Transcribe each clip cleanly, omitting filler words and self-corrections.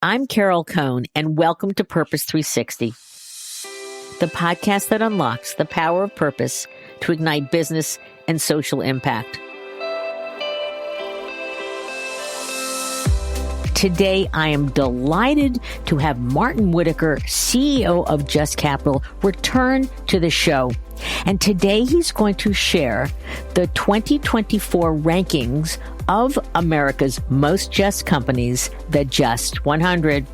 I'm Carol Cohn, and welcome to Purpose 360, the podcast that unlocks the power of purpose to ignite business and social impact. Today, I am delighted to have Martin Whittaker, CEO of Just Capital, return to the show. And today he's going to share the 2024 rankings of America's most just companies, the Just 100.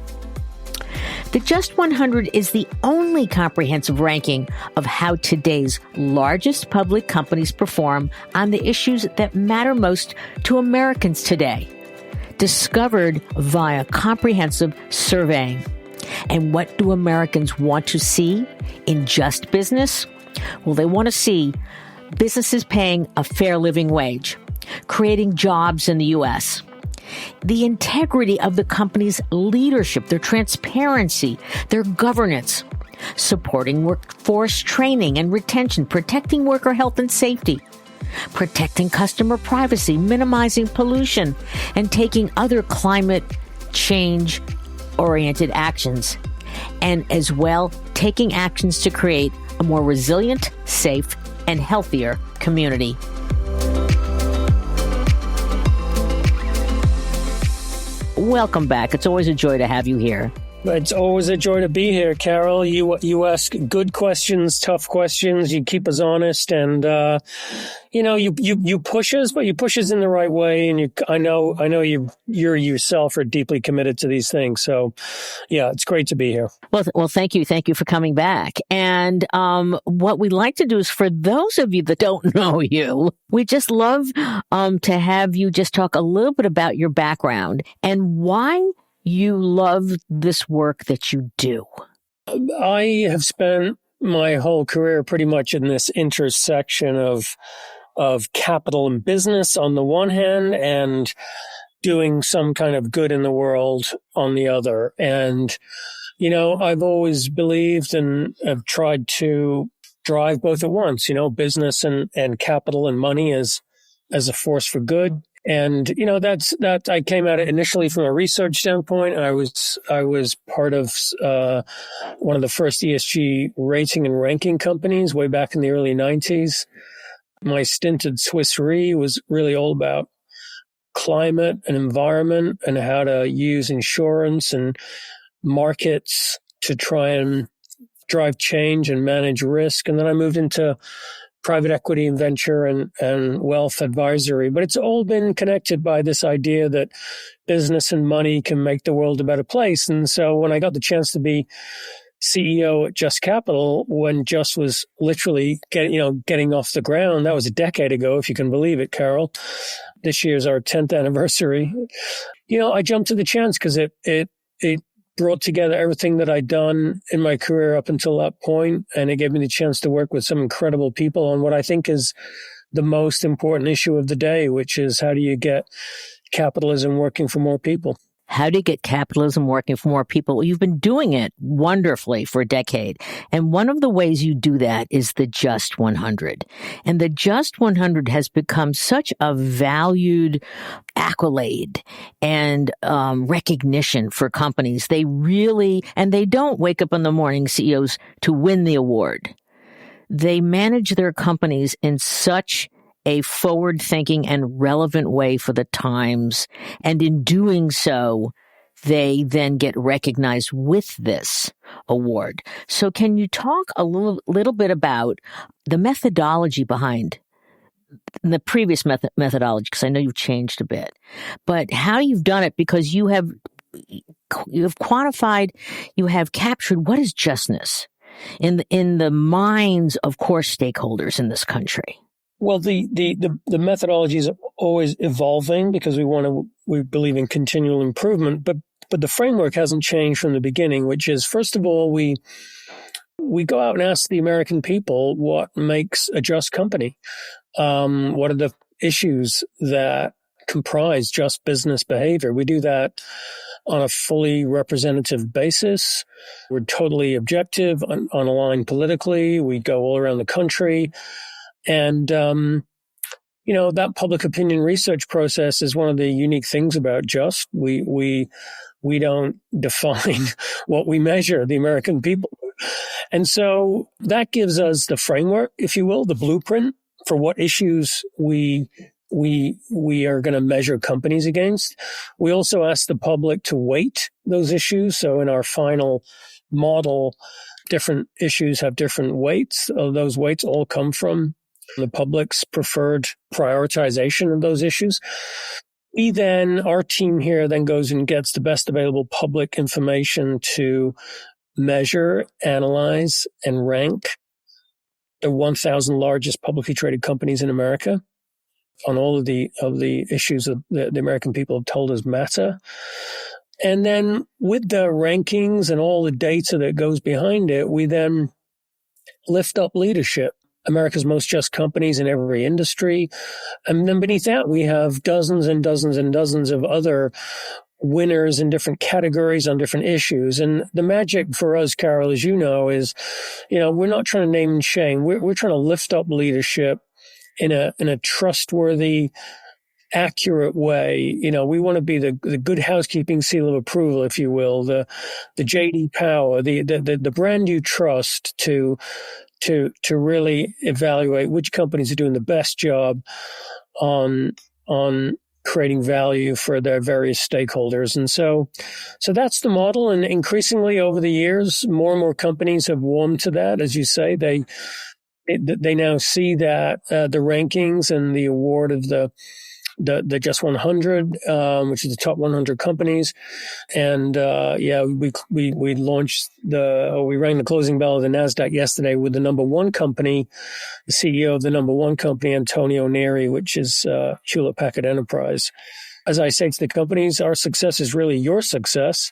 The Just 100 is the only comprehensive ranking of how today's largest public companies perform on the issues that matter most to Americans today, discovered via comprehensive surveying. And what do Americans want to see in just business? Well, they want to see businesses paying a fair living wage, creating jobs in the U.S., the integrity of the company's leadership, their transparency, their governance, supporting workforce training and retention, protecting worker health and safety, protecting customer privacy, minimizing pollution, and taking other climate change-oriented actions, and as well taking actions to create a more resilient, safe, and healthier community. Welcome back. It's always a joy to have you here. It's always a joy to be here, Carol. You ask good questions, tough questions. You keep us honest, and you push us, but you push us in the right way. And I know you yourself are deeply committed to these things. So, yeah, it's great to be here. Well, thank you for coming back. And what we'd like to do is, for those of you that don't know you, we just love to have you just talk a little bit about your background and why you love this work that you do. I have spent my whole career pretty much in this intersection of capital and business on the one hand, and doing some kind of good in the world on the other. And, I've always believed and have tried to drive both at once, business and capital and money as a force for good. And, that I came at it initially from a research standpoint. I was part of one of the first ESG rating and ranking companies way back in the early 90s. My stint at Swiss Re was really all about climate and environment and how to use insurance and markets to try and drive change and manage risk. And then I moved into private equity and venture and wealth advisory. But it's all been connected by this idea that business and money can make the world a better place. And so when I got the chance to be CEO at Just Capital, when Just was literally getting off the ground, that was a decade ago, if you can believe it, Carol. This year's our 10th anniversary. I jumped to the chance because it brought together everything that I'd done in my career up until that point, and it gave me the chance to work with some incredible people on what I think is the most important issue of the day, which is how do you get capitalism working for more people? How do you get capitalism working for more people? Well, you've been doing it wonderfully for a decade. And one of the ways you do that is the Just 100. And the Just 100 has become such a valued accolade and recognition for companies. They don't wake up in the morning, CEOs, to win the award. They manage their companies in such a forward-thinking and relevant way for the times. And in doing so, they then get recognized with this award. So can you talk a little bit about the methodology behind the previous methodology? Because I know you've changed a bit. But how you've done it, because you have quantified, you have captured what is justness in the minds of core stakeholders in this country. Well, the methodology is always evolving because we believe in continual improvement, but the framework hasn't changed from the beginning, which is, first of all, we go out and ask the American people what makes a just company. What are the issues that comprise just business behavior? We do that on a fully representative basis. We're totally objective, unaligned politically. We go all around the country. And, that public opinion research process is one of the unique things about Just. We We don't define what we measure, the American people. And so that gives us the framework, if you will, the blueprint for what issues we are going to measure companies against. We also ask the public to weight those issues. So in our final model, different issues have different weights. Those weights all come from the public's preferred prioritization of those issues. Our team here then goes and gets the best available public information to measure, analyze, and rank the 1,000 largest publicly traded companies in America on all of the issues that the American people have told us matter. And then with the rankings and all the data that goes behind it, we then lift up leadership, America's most just companies in every industry. And then beneath that, we have dozens and dozens and dozens of other winners in different categories on different issues. And the magic for us, Carol, as you know, is, we're not trying to name and shame. We're trying to lift up leadership in a trustworthy, accurate way. We want to be the good housekeeping seal of approval, if you will, the JD Power, the brand you trust to really evaluate which companies are doing the best job on creating value for their various stakeholders. And so that's the model. And increasingly over the years, more and more companies have warmed to that. As you say, they now see that the rankings and the award of the JUST 100, which is the top 100 companies. And we launched we rang the closing bell of the NASDAQ yesterday with the number one company, the CEO of the number one company, Antonio Neri, which is Hewlett Packard Enterprise. As I say to the companies, our success is really your success.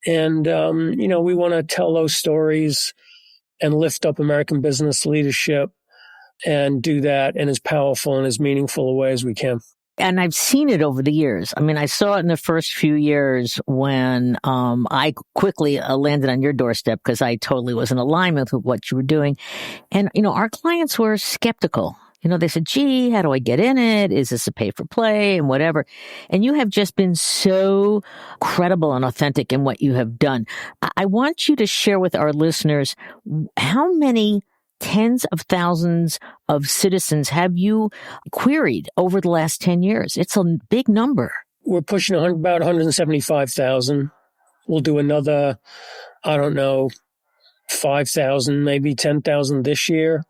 And, we want to tell those stories and lift up American business leadership and do that in as powerful and as meaningful a way as we can. And I've seen it over the years. I mean, I saw it in the first few years when I quickly landed on your doorstep because I totally was in alignment with what you were doing. And, our clients were skeptical. They said, gee, how do I get in it? Is this a pay for play and whatever? And you have just been so credible and authentic in what you have done. I want you to share with our listeners how many tens of thousands of citizens have you queried over the last 10 years? It's a big number. We're pushing about 175,000. We'll do another, 5,000, maybe 10,000 this year.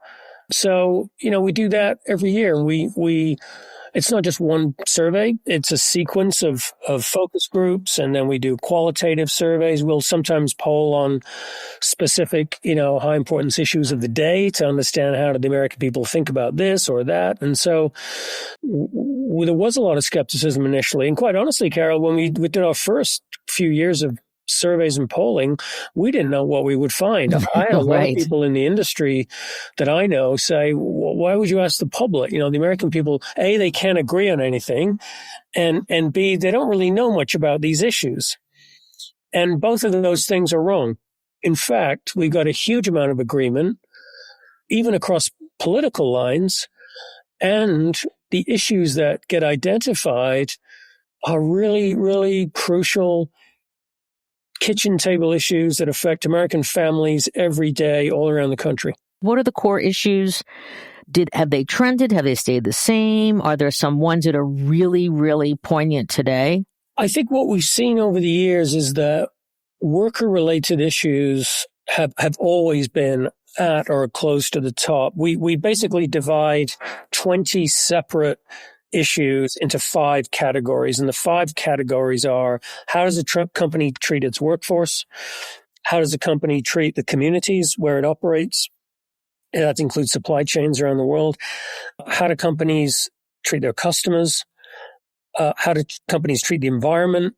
So, we do that every year. It's not just one survey. It's a sequence of focus groups. And then we do qualitative surveys. We'll sometimes poll on specific, high importance issues of the day to understand how do the American people think about this or that. And so there was a lot of skepticism initially. And quite honestly, Carol, when we did our first few years of surveys and polling, we didn't know what we would find. I had a lot of people in the industry that I know say, well, why would you ask the public? The American people, A, they can't agree on anything, and B, they don't really know much about these issues. And both of those things are wrong. In fact, we got a huge amount of agreement, even across political lines, and the issues that get identified are really, really crucial kitchen table issues that affect American families every day all around the country. What are the core issues? Have they trended? Have they stayed the same? Are there some ones that are really, really poignant today? I think what we've seen over the years is that worker-related issues have always been at or close to the top. We basically divide 20 separate issues into 5 categories. And the 5 categories are: how does a company treat its workforce? How does a company treat the communities where it operates? And that includes supply chains around the world. How do companies treat their customers? How do companies treat the environment?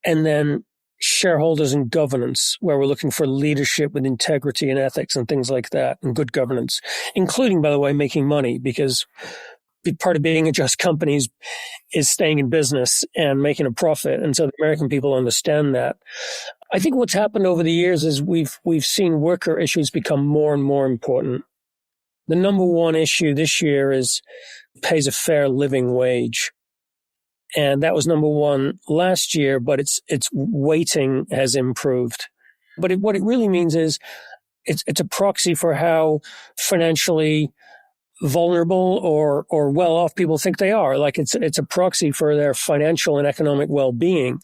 And then shareholders and governance, where we're looking for leadership with integrity and ethics and things like that, and good governance, including, by the way, making money, because part of being a just company is staying in business and making a profit. And so the American people understand that. I think what's happened over the years is we've seen worker issues become more and more important. The number one issue this year is pays a fair living wage. And that was number one last year, but its weighting has improved. But what it really means is it's a proxy for how financially vulnerable or well off people think they are. Like it's a proxy for their financial and economic well-being.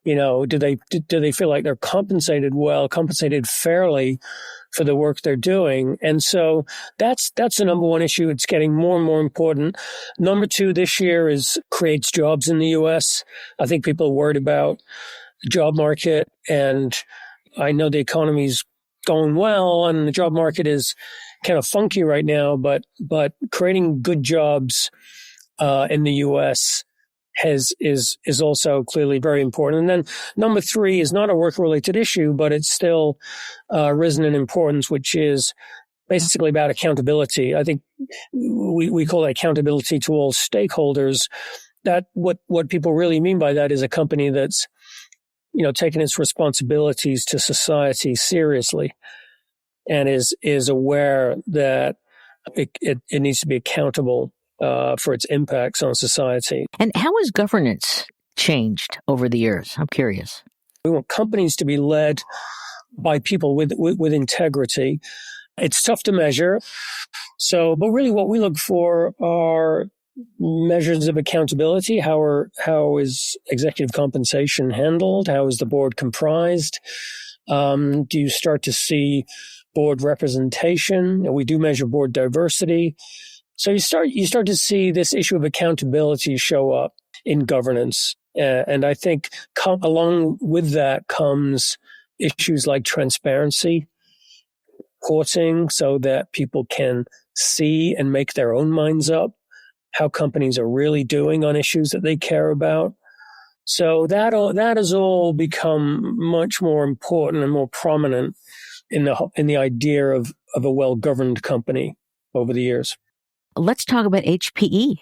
Do they feel like they're compensated well, compensated fairly for the work they're doing? And so that's the number one issue. It's getting more and more important. Number two this year is creates jobs in the U.S. I think people are worried about the job market, and I know the economy's going well and the job market is kind of funky right now, but creating good jobs in the U.S. is also clearly very important. And then number three is not a work-related issue, but it's still risen in importance, which is basically about accountability. I think we call it accountability to all stakeholders. That what people really mean by that is a company that's taking its responsibilities to society seriously and is aware that it needs to be accountable for its impacts on society. And how has governance changed over the years? I'm curious. We want companies to be led by people with integrity. It's tough to measure. But really what we look for are measures of accountability. How is executive compensation handled? How is the board comprised? Do you start to see board representation? We do measure board diversity. So you start to see this issue of accountability show up in governance. And I think along with that comes issues like transparency, reporting so that people can see and make their own minds up how companies are really doing on issues that they care about. So that has all become much more important and more prominent in the idea of a well-governed company over the years. Let's talk about HPE,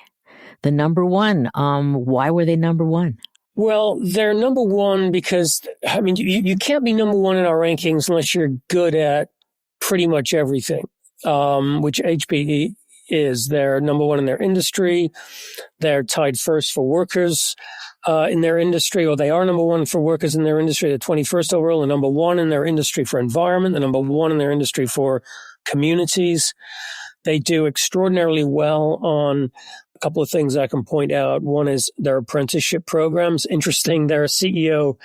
the number one. Why were they number one? Well, they're number one because, you can't be number one in our rankings unless you're good at pretty much everything, which HPE is. They're number one in their industry. They're tied first for workers in their industry, or they are number one for workers in their industry. They're 21st overall, and number one in their industry for environment, the number one in their industry for communities. They do extraordinarily well on a couple of things I can point out. One is their apprenticeship programs. Interesting, their CEO,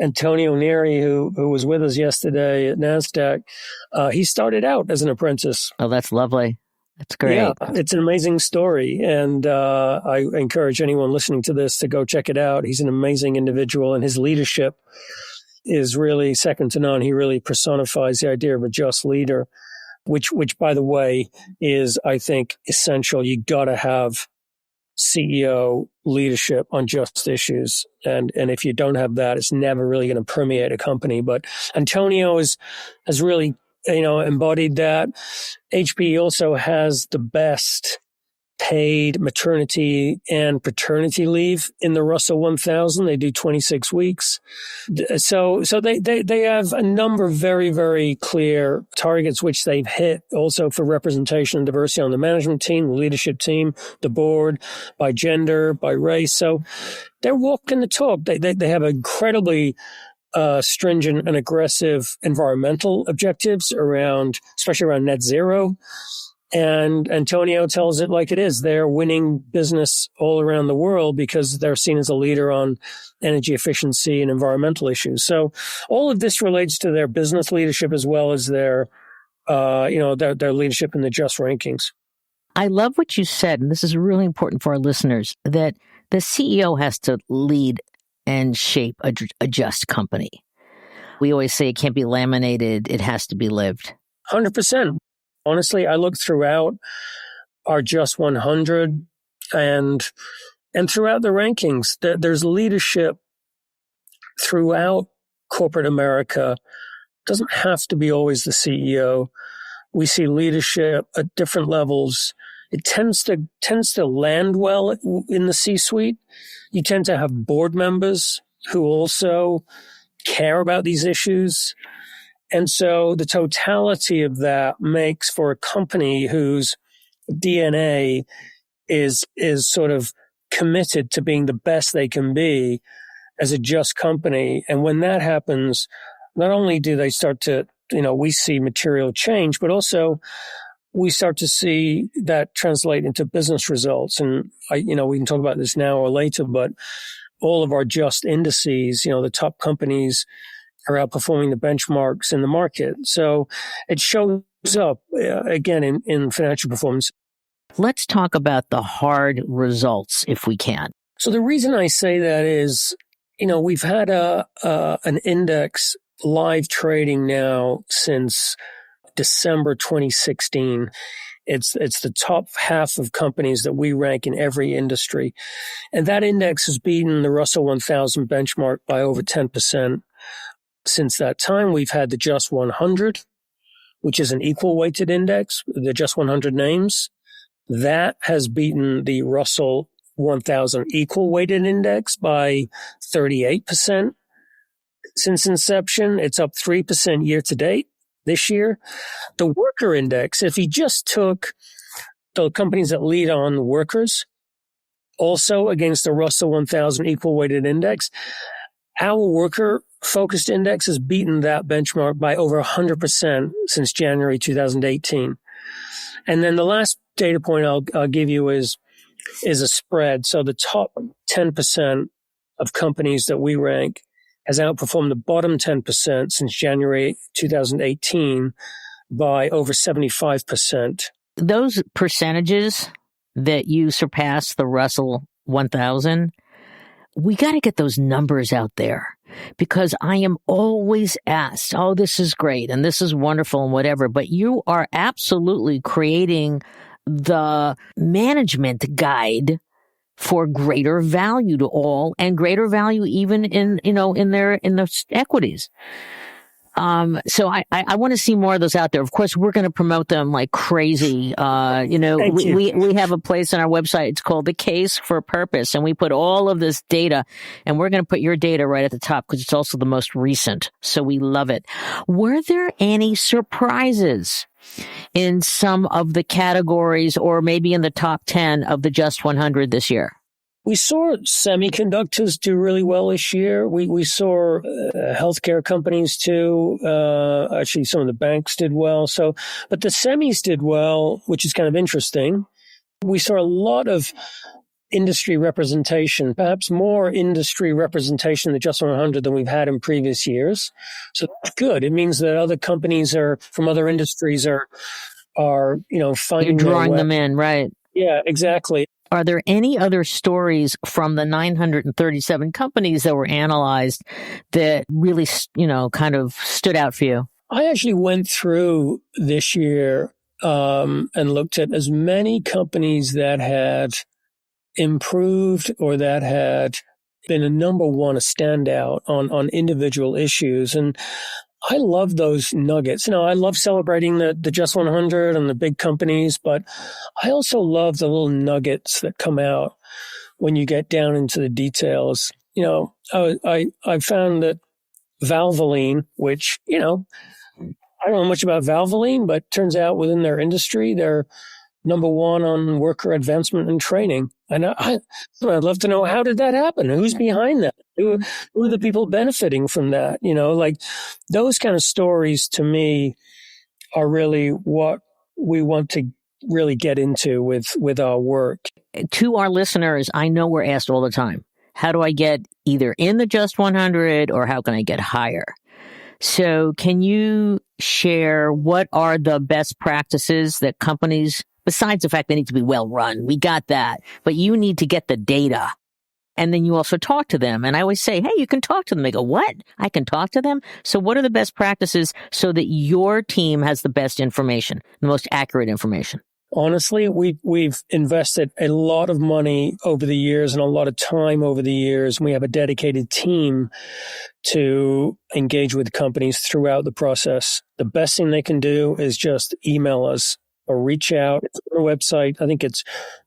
Antonio Neri, who was with us yesterday at NASDAQ, he started out as an apprentice. Oh, that's lovely. That's great. Yeah, it's an amazing story. And I encourage anyone listening to this to go check it out. He's an amazing individual, and his leadership is really second to none. He really personifies the idea of a just leader, which by the way, is, I think, essential. You got to have CEO leadership on just issues. And if you don't have that, it's never really going to permeate a company. But Antonio has really, embodied that. HPE also has the best paid maternity and paternity leave in the Russell 1000. They do 26 weeks. So they have a number of very, very clear targets, which they've hit also for representation and diversity on the management team, the leadership team, the board, by gender, by race. So they're walking the talk. They have incredibly stringent and aggressive environmental objectives especially around net zero. And Antonio tells it like it is. They're winning business all around the world because they're seen as a leader on energy efficiency and environmental issues. So all of this relates to their business leadership as well as their leadership in the JUST rankings. I love what you said, and this is really important for our listeners, that the CEO has to lead and shape a JUST company. We always say it can't be laminated. It has to be lived. 100%. Honestly, I look throughout our JUST 100 and throughout the rankings, there's leadership throughout corporate America. It doesn't have to be always the CEO. We see leadership at different levels. It tends to land well in the C-suite. You tend to have board members who also care about these issues. And so the totality of that makes for a company whose DNA is sort of committed to being the best they can be as a just company. And when that happens, not only do they start to, we see material change, but also we start to see that translate into business results. And we can talk about this now or later, but all of our just indices, the top companies are outperforming the benchmarks in the market. So it shows up again in financial performance. Let's talk about the hard results if we can. So the reason I say that is, we've had an index live trading now since December 2016. It's the top half of companies that we rank in every industry. And that index has beaten the Russell 1000 benchmark by over 10%. Since that time, we've had the Just 100, which is an equal weighted index, the Just 100 names. That has beaten the Russell 1000 equal weighted index by 38%. Since inception, it's up 3% year to date this year. The worker index, if you just took the companies that lead on workers, also against the Russell 1000 equal weighted index, our worker focused index has beaten that benchmark by over 100% since January 2018. And then the last data point I'll give you is a spread. So the top 10% of companies that we rank has outperformed the bottom 10% since January 2018 by over 75%. Those percentages that you surpass the Russell 1000, we got to get those numbers out there, because I am always asked, oh, this is great and this is wonderful and whatever, but you are absolutely creating the management guide for greater value to all, and greater value even in their equities. So I want to see more of those out there. Of course, we're going to promote them like crazy. We have a place on our website. It's called The Case for Purpose, and we put all of this data, and we're going to put your data right at the top because it's also the most recent. So we love it. Were there any surprises in some of the categories, or maybe in the top 10 of the Just 100 this year? We saw semiconductors do really well this year. We saw healthcare companies too. Actually, some of the banks did well. But the semis did well, which is kind of interesting. We saw a lot of industry representation, perhaps more industry representation in the Just 100 than we've had in previous years. So that's good. It means that other companies from other industries are finding. You're drawing them in, right? Yeah, exactly. Are there any other stories from the 937 companies that were analyzed that really, kind of stood out for you? I actually went through this year and looked at as many companies that had improved or that had been a number one, a standout on individual issues. And I love those nuggets. I love celebrating the Just 100 and the big companies, but I also love the little nuggets that come out when you get down into the details. I found that Valvoline, which, I don't know much about Valvoline, but turns out within their industry, they're number one on worker advancement and training. And I'd love to know, how did that happen? Who's behind that? Who are the people benefiting from that? Like those kind of stories to me are really what we want to really get into with our work. To our listeners, I know we're asked all the time, how do I get either in the Just 100 or how can I get higher? So can you share what are the best practices that companies, besides the fact they need to be well run, we got that, but you need to get the data. And then you also talk to them. And I always say, hey, you can talk to them. They go, what? I can talk to them? So what are the best practices so that your team has the best information, the most accurate information? Honestly, we've invested a lot of money over the years and a lot of time over the years. We have a dedicated team to engage with companies throughout the process. The best thing they can do is just email us or reach out. It's on our website. I think it's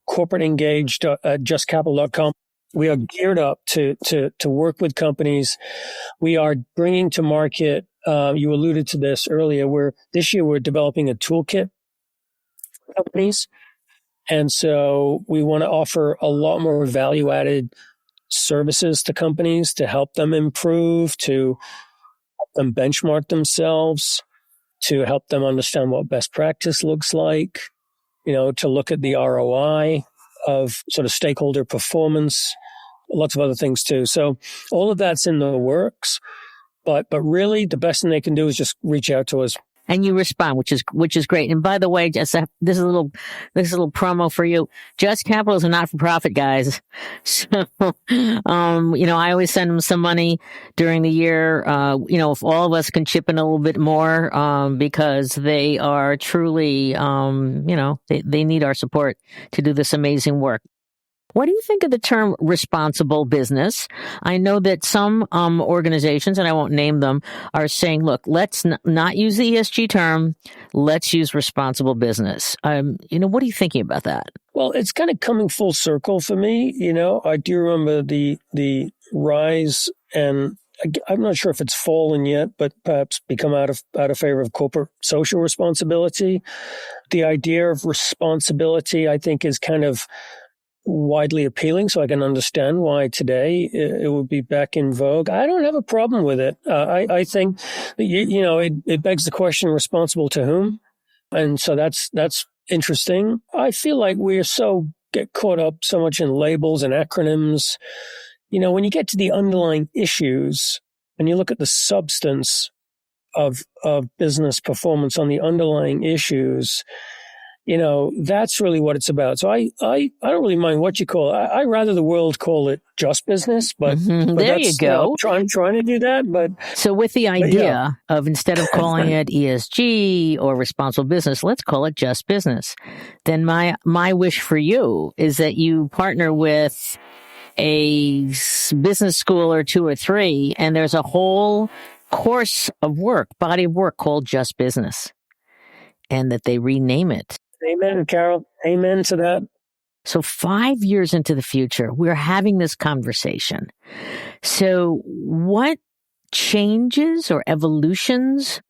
corporateengaged@justcapital.com. We are geared up to work with companies. We are bringing to market, you alluded to this earlier, this year we're developing a toolkit for companies And so we want to offer a lot more value added services to companies to help them improve, to help them benchmark themselves, to help them understand what best practice looks like, to look at the ROI of sort of stakeholder performance, lots of other things too. So all of that's in the works, but really the best thing they can do is just reach out to us. And you respond, which is great. And by the way, this is a little promo for you. Just Capital is a not-for-profit, guys. So, I always send them some money during the year. If all of us can chip in a little bit more, because they are truly, they need our support to do this amazing work. What do you think of the term responsible business? I know that some organizations, and I won't name them, are saying, look, let's not use the ESG term. Let's use responsible business. What are you thinking about that? Well, it's kind of coming full circle for me. I do remember the rise, and I'm not sure if it's fallen yet, but perhaps become out of favor of corporate social responsibility. The idea of responsibility, I think, is kind of widely appealing, so I can understand why today it would be back in vogue. I don't have a problem with it. I think that, it begs the question, responsible to whom? And so that's interesting. I feel like we get caught up so much in labels and acronyms. When you get to the underlying issues and you look at the substance of business performance on the underlying issues, that's really what it's about. So I don't really mind what you call it. I rather the world call it just business, but there you go. I'm trying to do that. But so with the idea of, instead of calling it ESG or responsible business, let's call it just business. Then my wish for you is that you partner with a business school or two or three, and there's a whole course of work, body of work called Just Business, and that they rename it. Amen, Carol. Amen to that. So 5 years into the future, we're having this conversation. So what changes or evolutions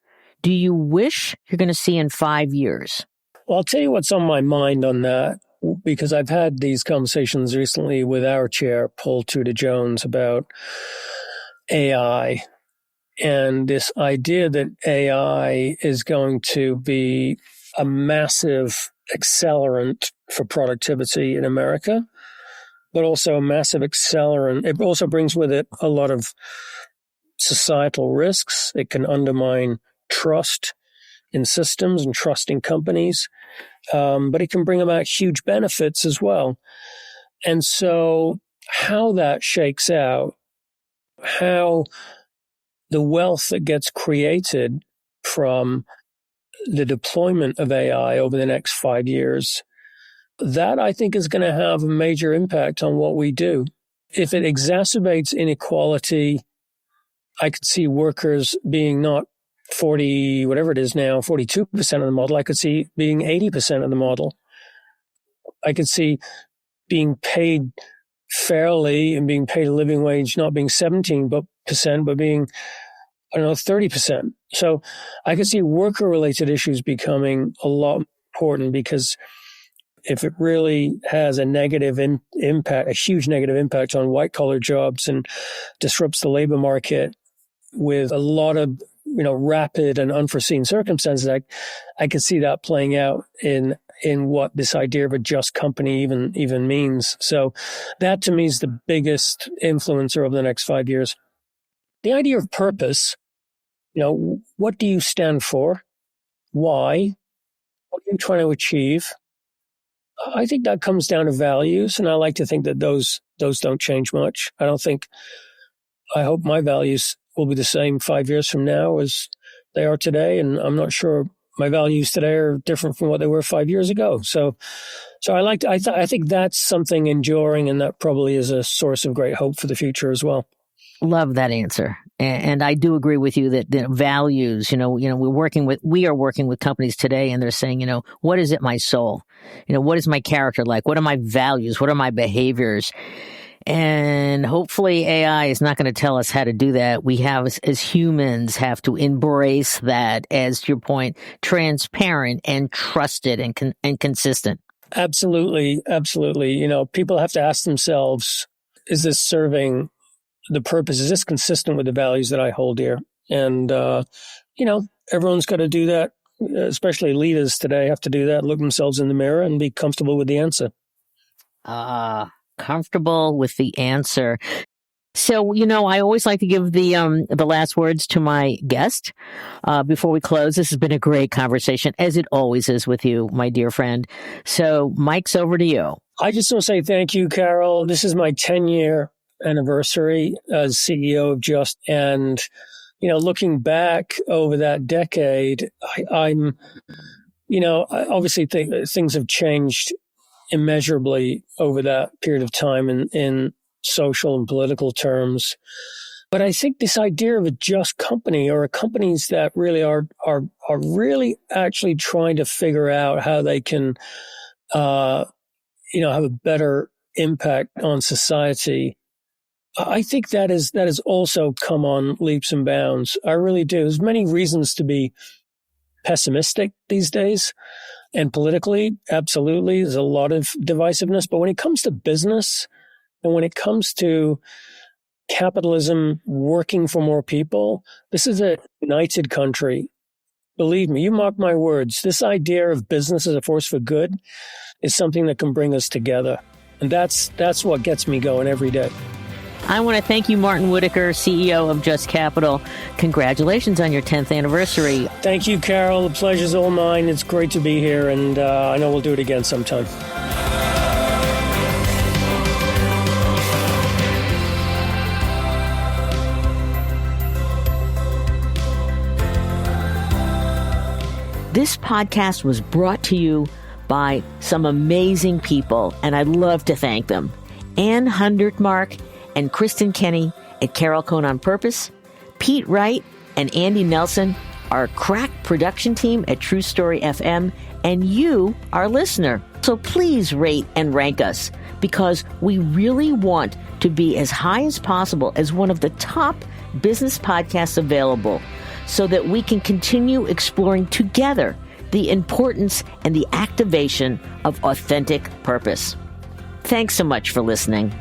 do you wish you're going to see in 5 years? Well, I'll tell you what's on my mind on that, because I've had these conversations recently with our chair, Paul Tudor-Jones, about AI. And this idea that AI is going to be a massive accelerant for productivity in America, but also a massive accelerant. It also brings with it a lot of societal risks. It can undermine trust in systems and trust in companies, but it can bring about huge benefits as well. And so how that shakes out, how the wealth that gets created from the deployment of AI over the next 5 years, that I think is going to have a major impact on what we do. If it exacerbates inequality, I could see workers being not 40, whatever it is now, 42% of the model. I could see being 80% of the model. I could see being paid fairly and being paid a living wage, not being 17%, but being 30%. So I could see worker-related issues becoming a lot important, because if it really has a negative impact, a huge negative impact on white-collar jobs and disrupts the labor market with a lot of rapid and unforeseen circumstances, I could see that playing out in what this idea of a just company even means. So that to me is the biggest influencer over the next 5 years. The idea of purpose, what do you stand for? Why? What are you trying to achieve? I think that comes down to values, and I like to think that those don't change much. I hope my values will be the same 5 years from now as they are today, and I'm not sure my values today are different from what they were 5 years ago. So I think that's something enduring, and that probably is a source of great hope for the future as well. Love that answer. And I do agree with you that values, we are working with companies today, and they're saying, what is it, my soul? What is my character like? What are my values? What are my behaviors? And hopefully AI is not going to tell us how to do that. We have, as humans, have to embrace that, as to your point, transparent and trusted and consistent. Absolutely. Absolutely. People have to ask themselves, is this serving the purpose? Is this consistent with the values that I hold dear? And, everyone's got to do that, especially leaders today have to do that, look themselves in the mirror and be comfortable with the answer. Comfortable with the answer. So, I always like to give the last words to my guest before we close. This has been a great conversation, as it always is with you, my dear friend. So, Mike's over to you. I just want to say thank you, Carol. This is my 10-year anniversary as CEO of JUST. And, looking back over that decade, I'm obviously things have changed immeasurably over that period of time in social and political terms. But I think this idea of a just company, or companies that really are really actually trying to figure out how they can, have a better impact on society. I think that has also come on leaps and bounds. I really do. There's many reasons to be pessimistic these days. And politically, absolutely, there's a lot of divisiveness. But when it comes to business, and when it comes to capitalism working for more people, this is a united country. Believe me, you mark my words, this idea of business as a force for good is something that can bring us together. And that's what gets me going every day. I want to thank you, Martin Whittaker, CEO of Just Capital. Congratulations on your 10th anniversary. Thank you, Carol. The pleasure's all mine. It's great to be here, and I know we'll do it again sometime. This podcast was brought to you by some amazing people, and I'd love to thank them. Ann Hundertmark and Kristen Kenny at Carol Cohn on Purpose, Pete Wright and Andy Nelson, our crack production team at True Story FM, and you, our listener. So please rate and rank us, because we really want to be as high as possible as one of the top business podcasts available, so that we can continue exploring together the importance and the activation of authentic purpose. Thanks so much for listening.